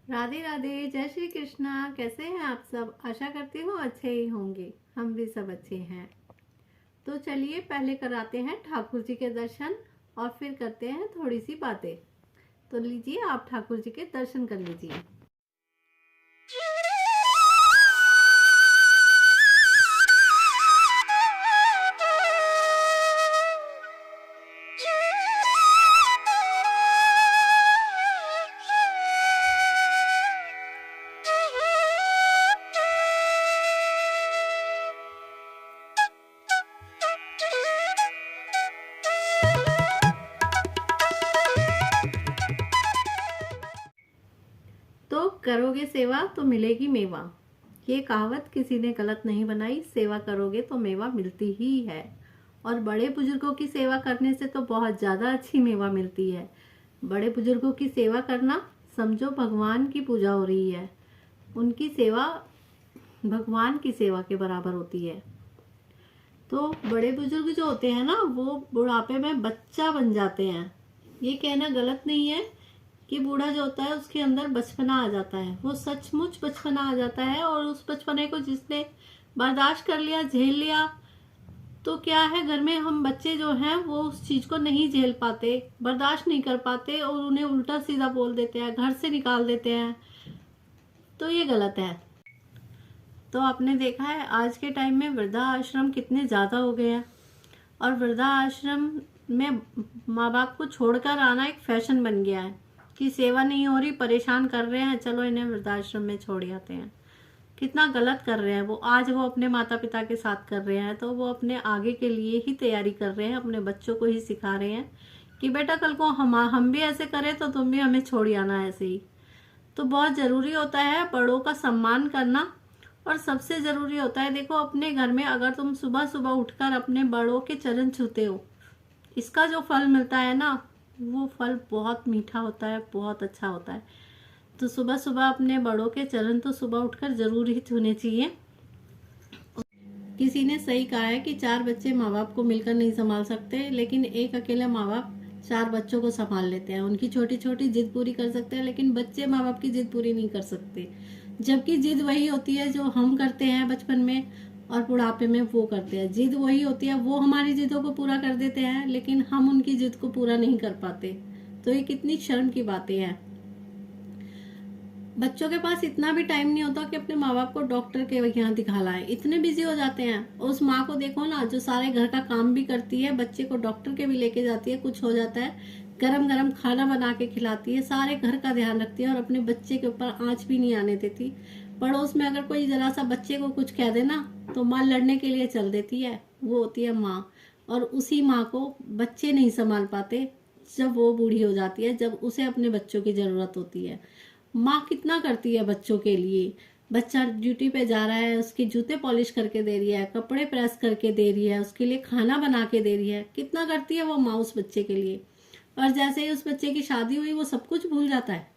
राधे राधे, जय श्री कृष्णा। कैसे हैं आप सब? आशा करती हूँ अच्छे ही होंगे। हम भी सब अच्छे हैं। तो चलिए पहले कराते हैं ठाकुर जी के दर्शन और फिर करते हैं थोड़ी सी बातें। तो लीजिए, आप ठाकुर जी के दर्शन कर लीजिए। तो करोगे सेवा तो मिलेगी मेवा, ये कहावत किसी ने गलत नहीं बनाई। सेवा करोगे तो मेवा मिलती ही है। और बड़े बुजुर्गों की सेवा करने से तो बहुत ज़्यादा अच्छी मेवा मिलती है। बड़े बुजुर्गों की सेवा करना समझो भगवान की पूजा हो रही है। उनकी सेवा भगवान की सेवा के बराबर होती है। तो बड़े बुजुर्ग जो होते हैं ना, वो बुढ़ापे में बच्चा बन जाते हैं। ये कहना गलत नहीं है कि बूढ़ा जो होता है उसके अंदर बचपना आ जाता है। वो सचमुच बचपना आ जाता है, और उस बचपने को जिसने बर्दाश्त कर लिया, झेल लिया, तो क्या है, घर में हम बच्चे जो हैं वो उस चीज को नहीं झेल पाते, बर्दाश्त नहीं कर पाते, और उन्हें उल्टा सीधा बोल देते हैं, घर से निकाल देते हैं। तो ये गलत है। तो आपने देखा है आज के टाइम में वृद्धा आश्रम कितने ज़्यादा हो गए हैं, और वृद्धा आश्रम में माँ बाप को छोड़कर आना एक फैशन बन गया है कि सेवा नहीं हो रही, परेशान कर रहे हैं, चलो इन्हें वृद्धाश्रम में छोड़ आते हैं। कितना गलत कर रहे हैं वो। आज वो अपने माता पिता के साथ कर रहे हैं, तो वो अपने आगे के लिए ही तैयारी कर रहे हैं, अपने बच्चों को ही सिखा रहे हैं कि बेटा कल को हम भी ऐसे करें तो तुम भी हमें छोड़ आना ऐसे ही। तो बहुत ज़रूरी होता है बड़ों का सम्मान करना। और सबसे ज़रूरी होता है, देखो अपने घर में अगर तुम सुबह सुबह उठकर अपने बड़ों के चरण छूते हो, इसका जो फल मिलता है ना, वो फल बहुत मीठा होता है, बहुत अच्छा होता है। तो सुबह सुबह अपने बड़ों के चरण तो सुबह उठकर जरूर ही छूने चाहिए। किसी ने सही कहा है कि 4 बच्चे माँ बाप को मिलकर नहीं संभाल सकते, लेकिन एक अकेला माँ बाप 4 बच्चों को संभाल लेते हैं। उनकी छोटी छोटी जिद पूरी कर सकते हैं, लेकिन बच्चे माँ बाप की जिद पूरी नहीं कर सकते। जबकि जिद वही होती है जो हम करते हैं बचपन में, और बुढ़ापे में वो करते हैं। जिद वही होती है, वो हमारी जिदों को पूरा कर देते हैं, लेकिन हम उनकी जिद को पूरा नहीं कर पाते। तो ये कितनी शर्म की बातें हैं। बच्चों के पास इतना भी टाइम नहीं होता कि अपने माँ बाप को डॉक्टर के यहाँ दिखा लाए, इतने बिजी हो जाते हैं। उस माँ को देखो ना, जो सारे घर का काम भी करती है, बच्चे को डॉक्टर के भी लेके जाती है, कुछ हो जाता है गरम गरम खाना बना के खिलाती है, सारे घर का ध्यान रखती है, और अपने बच्चे के ऊपर आंच भी नहीं आने देती। पड़ोस में अगर कोई जरा सा बच्चे को कुछ कह देना तो माँ लड़ने के लिए चल देती है। वो होती है माँ। और उसी माँ को बच्चे नहीं संभाल पाते जब वो बूढ़ी हो जाती है, जब उसे अपने बच्चों की जरूरत होती है। माँ कितना करती है बच्चों के लिए। बच्चा ड्यूटी पे जा रहा है, उसके जूते पॉलिश करके दे रही है, कपड़े प्रेस करके दे रही है, उसके लिए खाना बना के दे रही है। कितना करती है वो माँ उस बच्चे के लिए। और जैसे ही उस बच्चे की शादी हुई, वो सब कुछ भूल जाता है।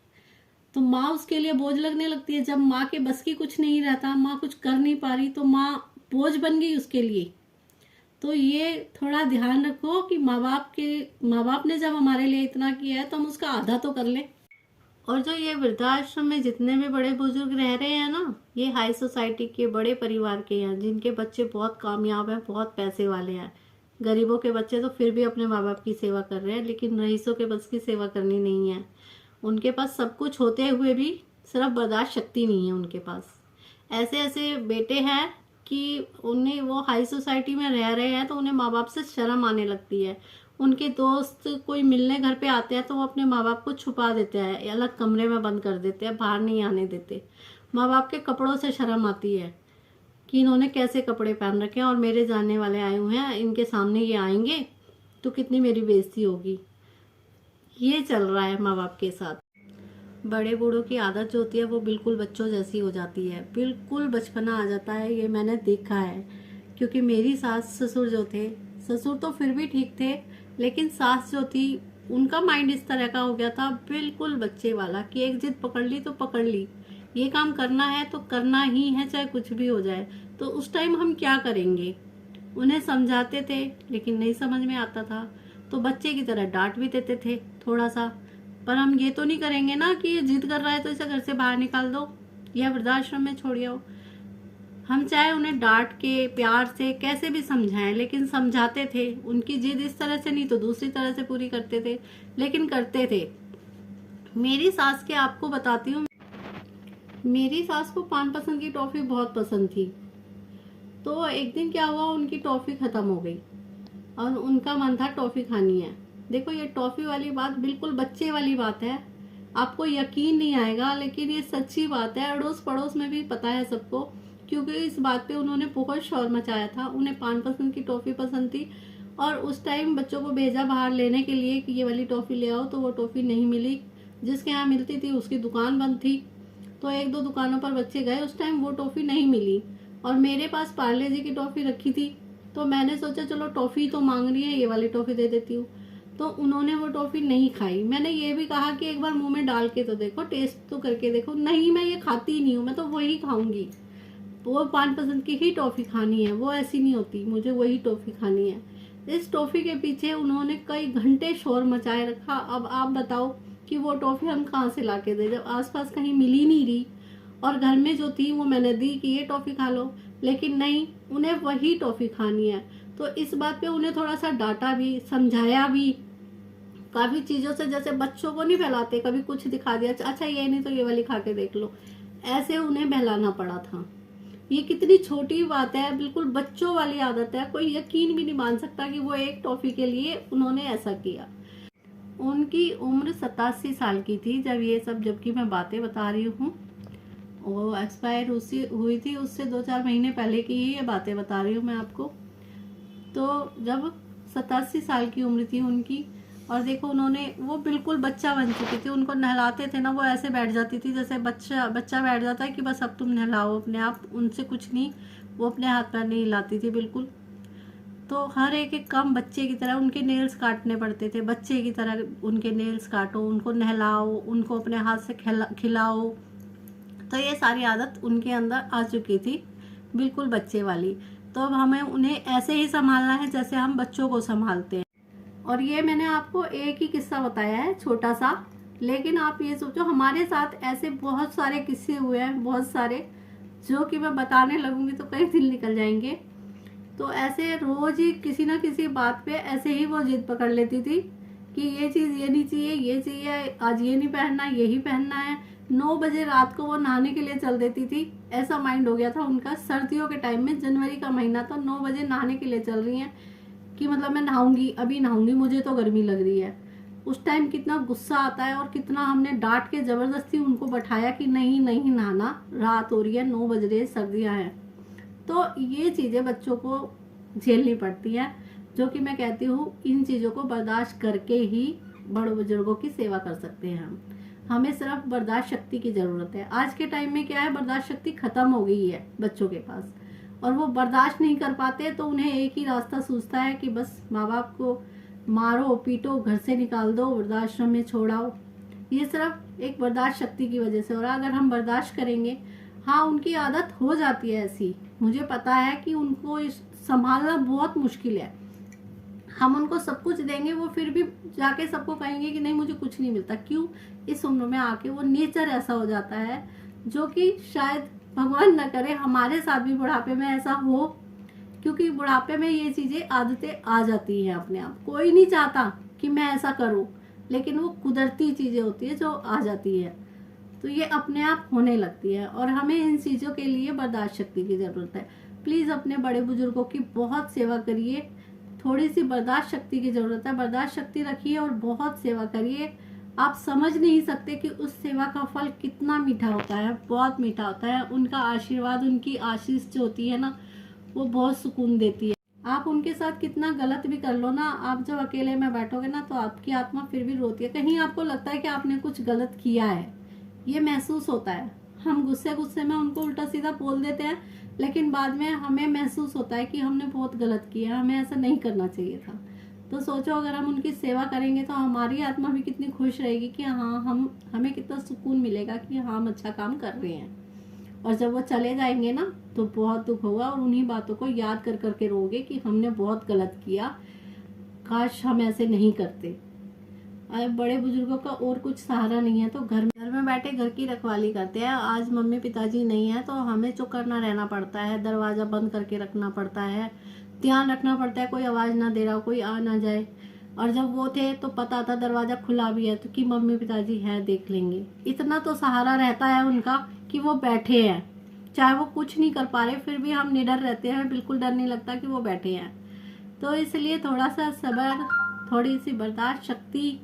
तो माँ उसके लिए बोझ लगने लगती है। जब माँ के बस की कुछ नहीं रहता, माँ कुछ कर नहीं पा रही, तो माँ बोझ बन गई उसके लिए। तो ये थोड़ा ध्यान रखो कि माँ बाप ने जब हमारे लिए इतना किया है, तो हम उसका आधा तो कर लें। और जो ये वृद्धाश्रम में जितने भी बड़े बुजुर्ग रह रहे हैं ना, ये हाई सोसाइटी के बड़े परिवार के हैं, जिनके बच्चे बहुत कामयाब हैं, बहुत पैसे वाले हैं। गरीबों के बच्चे तो फिर भी अपने माँ बाप की सेवा कर रहे हैं, लेकिन रईसों के बस की सेवा करनी नहीं है। उनके पास सब कुछ होते हुए भी सिर्फ बर्दाश्त शक्ति नहीं है उनके पास। ऐसे ऐसे बेटे हैं कि उन्हें, वो हाई सोसाइटी में रह रहे हैं तो उन्हें माँ बाप से शर्म आने लगती है। उनके दोस्त कोई मिलने घर पे आते हैं तो वो अपने माँ बाप को छुपा देते हैं, अलग कमरे में बंद कर देते हैं, बाहर नहीं आने देते। माँ बाप के कपड़ों से शर्म आती है कि इन्होंने कैसे कपड़े पहन रखे हैं, और मेरे जानने वाले आए हुए हैं, इनके सामने ये आएंगे तो कितनी मेरी बेइज्जती होगी। ये चल रहा है माँ बाप के साथ। बड़े बूढ़ों की आदत जो होती है वो बिल्कुल बच्चों जैसी हो जाती है, बिल्कुल बचपना आ जाता है। ये मैंने देखा है, क्योंकि मेरी सास ससुर जो थे, ससुर तो फिर भी ठीक थे, लेकिन सास जो थी, उनका माइंड इस तरह का हो गया था, बिल्कुल बच्चे वाला, कि एक जिद पकड़ ली तो पकड़ ली, ये काम करना है तो करना ही है, चाहे कुछ भी हो जाए। तो उस टाइम हम क्या करेंगे? उन्हें समझाते थे लेकिन नहीं समझ में आता था, तो बच्चे की तरह डांट भी देते थे थोड़ा सा, पर हम ये तो नहीं करेंगे ना कि ये जिद कर रहा है तो इसे घर से बाहर निकाल दो या वृद्धाश्रम में छोड़िए। हम चाहे उन्हें डांट के प्यार से कैसे भी समझाएं, लेकिन समझाते थे। उनकी जिद इस तरह से नहीं तो दूसरी तरह से पूरी करते थे, लेकिन करते थे। मेरी सास के आपको बताती हूँ, मेरी सास को पान पसंद की टॉफी बहुत पसंद थी। तो एक दिन क्या हुआ, उनकी टॉफी खत्म हो गई और उनका मन था टॉफी खानी है। देखो ये टॉफी वाली बात बिल्कुल बच्चे वाली बात है, आपको यकीन नहीं आएगा, लेकिन ये सच्ची बात है। अड़ोस पड़ोस में भी पता है सबको, क्योंकि इस बात पे उन्होंने बहुत शोर मचाया था। उन्हें पान पसंद की टॉफी पसंद थी और उस टाइम बच्चों को भेजा बाहर लेने के लिए कि ये वाली टॉफी ले आओ, तो वो टॉफी नहीं मिली। जिसके यहाँ मिलती थी उसकी दुकान बंद थी, तो एक दो दुकानों पर बच्चे गए, उस टाइम वो टॉफी नहीं मिली। और मेरे पास पार्ले जी की टॉफी रखी थी, तो मैंने सोचा चलो टॉफी तो मांग रही है, ये वाली टॉफी दे देती हूँ। तो उन्होंने वो टॉफी नहीं खाई। मैंने ये भी कहा कि एक बार मुंह में डाल के तो देखो, टेस्ट तो करके देखो। नहीं, मैं ये खाती नहीं हूँ, मैं तो वही खाऊंगी, वो पान पसंद की ही टॉफी खानी है, वो ऐसी नहीं होती, मुझे वही टॉफी खानी है। इस टॉफी के पीछे उन्होंने कई घंटे शोर मचाए रखा। अब आप बताओ कि वो टॉफी हम कहाँ से ला के दे, जब आसपास कहीं मिल ही नहीं रही। और घर में जो थी वो मैंने दी कि ये टॉफी खा लो, लेकिन नहीं, उन्हें वही टॉफी खानी है। तो इस बात पे उन्हें थोड़ा सा डांटा भी, समझाया भी काफी चीजों से। जैसे बच्चों को नहीं बहलाते, कभी कुछ दिखा दिया, अच्छा ये नहीं तो ये वाली खा के देख लो, ऐसे उन्हें बहलाना पड़ा था। ये कितनी छोटी बात है, बिल्कुल बच्चों वाली आदत है। कोई यकीन भी नहीं मान सकता कि वो एक टॉफी के लिए उन्होंने ऐसा किया। उनकी उम्र 87 साल की थी जब ये सब, जबकि मैं बातें बता रही हूँ, वो एक्सपायर हुई थी उससे 2-4 महीने पहले की ही ये बातें बता रही हूँ मैं आपको। तो जब 87 साल की उम्र थी उनकी, और देखो उन्होंने, वो बिल्कुल बच्चा बन चुकी थी। उनको नहलाते थे ना, वो ऐसे बैठ जाती थी जैसे बच्चा बैठ जाता है कि बस अब तुम नहलाओ अपने आप, उनसे कुछ नहीं। वो अपने हाथ पैर नहीं हिलाती थी बिल्कुल। तो हर एक काम बच्चे की तरह, उनके नेल्स काटने पड़ते थे, बच्चे की तरह उनके नेल्स काटो, उनको नहलाओ, उनको अपने हाथ से खिलाओ। तो ये सारी आदत उनके अंदर आ चुकी थी, बिल्कुल बच्चे वाली। तो अब हमें उन्हें ऐसे ही संभालना है जैसे हम बच्चों को संभालते हैं। और ये मैंने आपको एक ही किस्सा बताया है, छोटा सा, लेकिन आप ये सोचो हमारे साथ ऐसे बहुत सारे किस्से हुए हैं, बहुत सारे, जो कि मैं बताने लगूंगी तो कई दिन निकल जाएंगे। तो ऐसे रोज ही किसी ना किसी बात पे ऐसे ही वो जिद पकड़ लेती थी कि ये चीज़ ये नहीं चाहिए, ये चाहिए, आज ये नहीं पहनना, यही पहनना है। 9 बजे रात को वो नहाने के लिए चल देती थी, ऐसा माइंड हो गया था उनका। सर्दियों के टाइम में, जनवरी का महीना था, 9 बजे नहाने के लिए चल रही हैं कि मतलब मैं नहाऊंगी, अभी नहाऊंगी, मुझे तो गर्मी लग रही है। उस टाइम कितना गुस्सा आता है, और कितना हमने डांट के जबरदस्ती उनको बैठाया कि नहीं नहीं नहाना, रात हो रही है, 9 बज रही है, सर्दियां हैं। तो ये चीज़ें बच्चों को झेलनी पड़ती हैं, जो कि मैं कहती हूँ इन चीज़ों को बर्दाश्त करके ही बड़े बुजुर्गों की सेवा कर सकते हैं हम। हमें सिर्फ बर्दाश्त शक्ति की ज़रूरत है। आज के टाइम में क्या है, बर्दाश्त शक्ति ख़त्म हो गई है बच्चों के पास, और वो बर्दाश्त नहीं कर पाते। तो उन्हें एक ही रास्ता सूझता है कि बस माँ बाप को मारो, पीटो, घर से निकाल दो, वृद्धाश्रम में छोड़ाओ। ये सिर्फ एक बर्दाश्त शक्ति की वजह से। और अगर हम बर्दाश्त करेंगे, हाँ उनकी आदत हो जाती है ऐसी, मुझे पता है कि उनको संभालना बहुत मुश्किल है। हम उनको सब कुछ देंगे, वो फिर भी जाके सबको कहेंगे कि नहीं मुझे कुछ नहीं मिलता। क्यों? इस उम्र में आके वो नेचर ऐसा हो जाता है, जो कि शायद भगवान न करे हमारे साथ भी बुढ़ापे में ऐसा हो, क्योंकि बुढ़ापे में ये चीज़ें, आदतें आ जाती हैं अपने आप। कोई नहीं चाहता कि मैं ऐसा करूं, लेकिन वो कुदरती चीज़ें होती है जो आ जाती है, तो ये अपने आप होने लगती है। और हमें इन चीज़ों के लिए बर्दाश्त शक्ति की ज़रूरत है। प्लीज़ अपने बड़े बुजुर्गों की बहुत सेवा करिए, थोड़ी सी बर्दाश्त शक्ति की ज़रूरत है, बर्दाश्त शक्ति रखिए और बहुत सेवा करिए। आप समझ नहीं सकते कि उस सेवा का फल कितना मीठा होता है, बहुत मीठा होता है। उनका आशीर्वाद, उनकी आशीष जो होती है ना, वो बहुत सुकून देती है। आप उनके साथ कितना गलत भी कर लो ना, आप जब अकेले में बैठोगे ना, तो आपकी आत्मा फिर भी रोती है। कहीं आपको लगता है कि आपने कुछ गलत किया है, ये महसूस होता है। हम गुस्से में उनको उल्टा सीधा बोल देते हैं, लेकिन बाद में हमें महसूस होता है कि हमने बहुत गलत किया, हमें ऐसा नहीं करना चाहिए था। तो सोचो अगर हम उनकी सेवा करेंगे तो हमारी आत्मा भी कितनी खुश रहेगी कि हाँ हमें कितना सुकून मिलेगा कि हाँ हम अच्छा काम कर रहे हैं। और जब वो चले जाएंगे ना, तो बहुत दुख होगा, और उन्हीं बातों को याद कर करके रोगे कि हमने बहुत गलत किया, काश हम ऐसे नहीं करते। बड़े बुजुर्गों का और कुछ सहारा नहीं है, तो घर में बैठे घर की रखवाली करते हैं। आज मम्मी पिताजी नहीं है तो हमें चुप ना रहना पड़ता है, दरवाजा बंद करके रखना पड़ता है, ध्यान रखना पड़ता है कोई आवाज ना दे रहा हो, कोई आ ना जाए। और जब वो थे तो पता था दरवाजा खुला भी है तो कि मम्मी पिताजी है, देख लेंगे। इतना तो सहारा रहता है उनका कि वो बैठे हैं, चाहे वो कुछ नहीं कर पा रहे फिर भी हम निडर रहते हैं, बिल्कुल डर नहीं लगता कि वो बैठे हैं। तो इसलिए थोड़ा सा सब्र, थोड़ी सी बर्दाश्त शक्ति,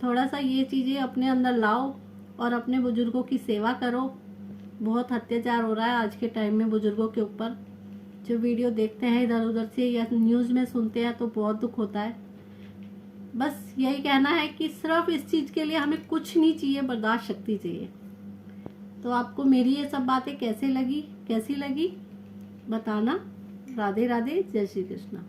थोड़ा सा ये चीज़ें अपने अंदर लाओ और अपने बुजुर्गों की सेवा करो। बहुत अत्याचार हो रहा है आज के टाइम में बुजुर्गों के ऊपर। जो वीडियो देखते हैं इधर उधर से या न्यूज़ में सुनते हैं तो बहुत दुख होता है। बस यही कहना है कि सिर्फ इस चीज़ के लिए हमें कुछ नहीं चाहिए, बर्दाश्त शक्ति चाहिए। तो आपको मेरी ये सब बातें कैसी लगी बताना। राधे राधे, जय श्री कृष्ण।